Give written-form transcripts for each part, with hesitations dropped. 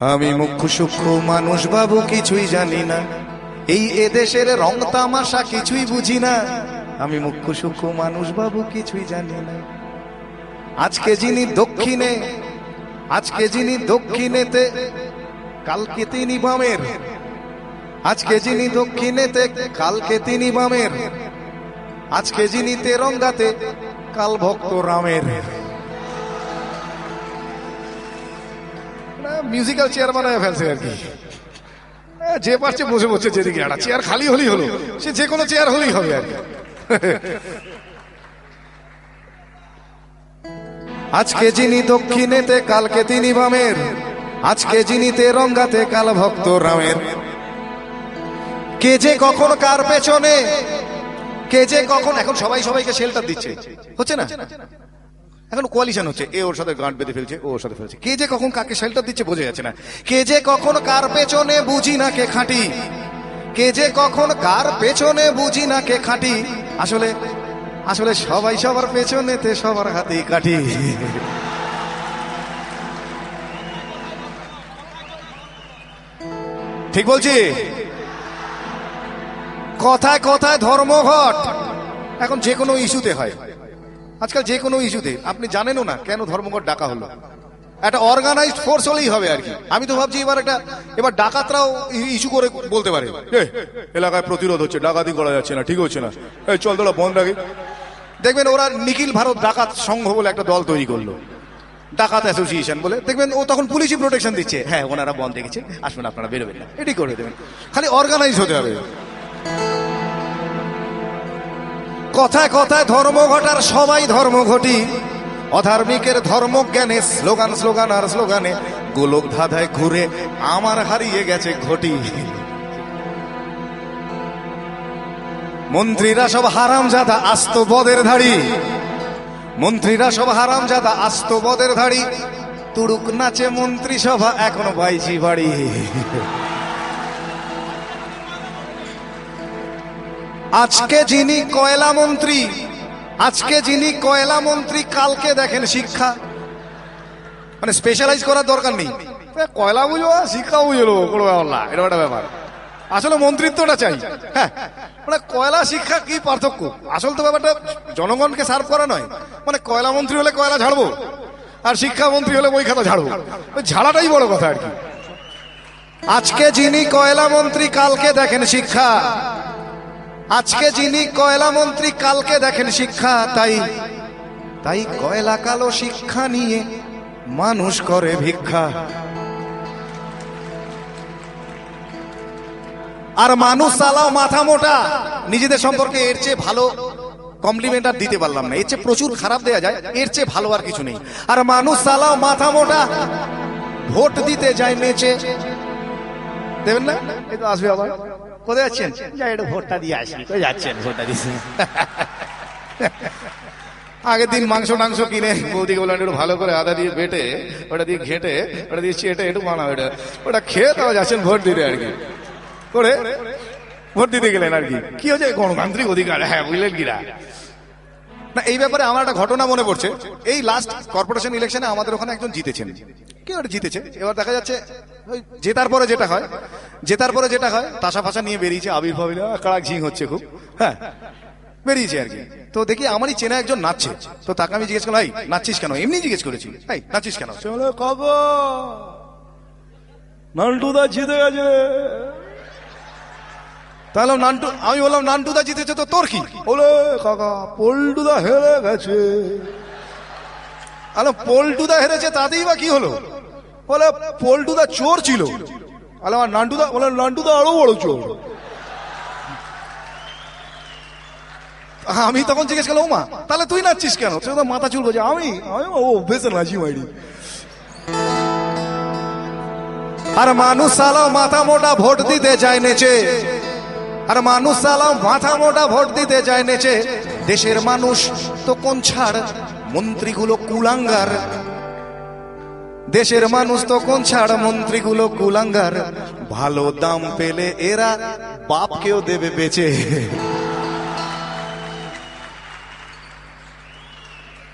আমি মুখ্য সূক্ষ্ম মানুষ বাবু, কিছুই জানি না। এই এদেশের রং তামাশা কিছুই বুঝি না। আমি মুখ্য সূক্ষ্ম মানুষ বাবু, কিছুই জানি না। আজকে যিনি দক্ষিণেতে কালকে তিনি বামের। আজকে যিনি দক্ষিণেতে কালকে তিনি বামের। আজকে যিনি তেরঙ্গাতে কাল ভক্ত রামের। মিউজিক্যাল চেয়ার বানায় ফেলছে আর কি। যে পারছে বসে বসে, যেদিকে একটা চেয়ার খালি হলেই হলো, সে যে কোনো চেয়ার হলেই হবে আর কি। আজকে যিনি দক্ষিণেতে কালকে তিনি বামের। আজকে যিনি তেরঙ্গাতে কাল ভক্ত রামের। কে যে কখন কার পেছনে, কে যে কখন, এখন সবাই সবাইকে শেল্টার দিচ্ছে, হচ্ছে না? এখন কোয়ালিশন হচ্ছে, এ ওর সাথে গাঁট বেঁধে ফেলছে, ও ওর সাথে ফেলছে। কে যে কখন কাকে শেল্টার দিচ্ছে বোঝা যাচ্ছে না। কে যে কখন কার পেছনে বুঝি না কে খাঁটি। কে যে কখন কার পেছনে বুঝি না কে খাঁটি। আসলে আসলে সবাই সবার পেছনেতে সবার হাতেই কাঠি। ঠিক বলছি? কথায় কথায় ধর্মঘট এখন যে কোনো ইস্যুতে হয়। আজকাল যে কোনো ইস্যুতে, আপনি জানেনও না কেন ধর্মঘট ডাকা হলো। একটা অর্গানাইজড ফোর্স হলেই হবে আর কি। আমি তো ভাবছি এবার ডাকাতরাও ইস্যু করে বলতে পারে, এলাকায় প্রতিরোধ হচ্ছে, ডাকাতি করা যাচ্ছে না, ঠিক হচ্ছে না, এই চল তোরা বন্ধ রাখি। দেখবেন ওরা নিখিল ভারত ডাকাত সংঘ বলে একটা দল তৈরি করলো, ডাকাত অ্যাসোসিয়েশন বলে। দেখবেন ও তখন পুলিশই প্রোটেকশন দিচ্ছে, হ্যাঁ ওনারা বন্ধ রেখেছে, আসুন আপনারা বেরোবেন না, এটি করে দেবেন। খালি অর্গানাইজ হতে হবে। কথায় কথায় ধর্মঘটার সবাই ধর্মঘটি। অধার্মিকের ধর্মজ্ঞানে স্লোগান স্লোগান আর স্লোগানে গোলক ধাঁধায় ঘুরে আমার হারিয়ে গেছে ঘটি। মন্ত্রীরা সব হারামজাদা আস্ত বদের ধাড়ি। মন্ত্রীরা সব হারামজাদা আস্ত বদের ধাড়ি। তুড়ুক নাচে মন্ত্রী সভা এখনো বাইজি বাড়ি। আজকে যিনি কয়লা মন্ত্রী, আজকে যিনি কয়লা মন্ত্রী কালকে দেখেন শিক্ষা। মানে স্পেশালাইজ করার দরকার নেই, কয়লা বুঝবো শিক্ষা বুঝলো, কোনো ব্যাপার না, এটা একটা ব্যাপার। আসলে মন্ত্রিত্বটা চাই। হ্যাঁ, মানে কয়লা শিক্ষা কি পার্থক্য? আসল তো ব্যাপারটা জনগণকে সার্ভ করা নয়। মানে কয়লা মন্ত্রী হলে কয়লা ঝাড়বো, আর শিক্ষা মন্ত্রী হলে বই খাতা ঝাড়বো, ওই ঝাড়াটাই বড় কথা আর কি। আজকে যিনি কয়লা মন্ত্রী কালকে দেখেন শিক্ষা। আজকে যিনি কয়লা মন্ত্রী কালকে দেখেন শিক্ষা। তাই কয়লা কালো শিক্ষা নিয়ে মানুষ করে ভিক্ষা। আর মানুষ চালাও মাথা মোটা। নিজেদের সম্পর্কে এর চেয়ে ভালো কমপ্লিমেন্ট আর দিতে পারলাম না। এর চেয়ে প্রচুর খারাপ দেয়া যায়, এর চেয়ে ভালো আর কিছু নেই। আর মানুষ চালাও মাথা মোটা, ভোট দিতে যায় নেচে। দেবেন না? এই তো আসবে আবার। কোথায় যাচ্ছেন? যাই একটু ভোটটা দিয়ে আসি। কোথায় যাচ্ছেন? ভোটটা দিচ্ছেন। আগের দিন মাংস টাংস কিনে বৌদিকে বললাম একটু ভালো করে আদা দিয়ে বেটে, ওটা দিয়ে ঘেটে, ওটা দিয়ে চেটে একটু বানাও, ওটা খেয়ে তাও যাচ্ছেন ভোট দিতে আর কি। করে ভোট দিতে গেলেন আর কি। কি হচ্ছে? গণতান্ত্রিক অধিকার, হ্যাঁ বুঝলেন কিনা না। এই ব্যাপারে আমার একটা ঘটনা মনে পড়ছে। এই লাস্ট কর্পোরেশন ইলেকশনে আমাদের ওখানে একজন জিতেছেন। কে ওটা জিতেছে? এবার দেখা যাচ্ছে ওই জেতার পরে যেটা হয় তাসা ফাঁসা নিয়ে বেরিয়েছে, আবির্ভাব কাড়াক ঝিং হচ্ছে খুব, হ্যাঁ বেরিয়েছে আর কি। তো দেখি আমারই চেনা একজন নাচছে। তো তাকে আমি জিজ্ঞেস করলাম, নাচছিস কেন? এমনি জিজ্ঞেস করেছি, নাচছিস কেন? চলো কবে নান্টুদা জিতে গেছে। তাহলে নান্টু, আমি বললাম নান্টুদা জিতেছে তো তোর কি? বলে কাকা পল্টুদা হেরে গেছে। আলো পল্টুদা হেরেছে তাতেই বা কি হলো? বলে পল্টুদা চোর ছিল। আলো আর নান্টুদা, বলে নান্টুদা আরো বড় চোর। আমি তখন জিজ্ঞেস করলাম, মা তাহলে তুই নাচছিস কেন? মাথা চুল বোঝে, আমি ও বেশি নাচি মাইরি। আর মানুষ চালাও মাথা মোটা ভোট দিতে যায় নেচে। আর মানুষ চালাও মাথা মোটা ভোট দিতে যায় নেচে। দেশের মানুষ তো কোন ছাড়, মন্ত্রীগুলো কুলাঙ্গার। দেশের মানুষ তো কোন ছাড়, মন্ত্রীগুলো কুলাঙ্গার। ভালো দাম পেলে এরা বাপকেও দেবে বেচে।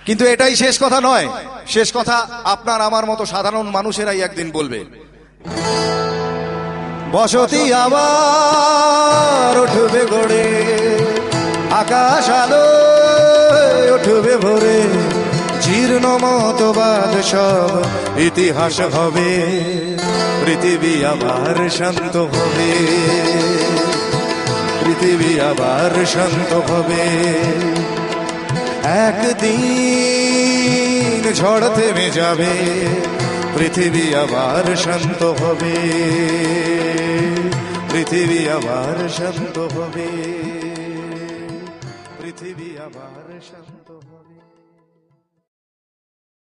কিন্তু এটাই শেষ কথা নয়। শেষ কথা আপনার আমার মতো সাধারণ মানুষেরাই একদিন বলবে। বসতি আবার উঠবে গড়ে, আকাশ আলো উঠবে ভরে, জীর্ণ মতবাদ সব ইতিহাস হবে, পৃথিবী আবার শান্ত হবে, পৃথিবী আবার শান্ত হবে। একদিন ঝড় থেমে যাবে, পৃথিবী আবার শান্ত হবে, পৃথিবী আবার শান্ত হবে, পৃথিবী আবার শান্ত।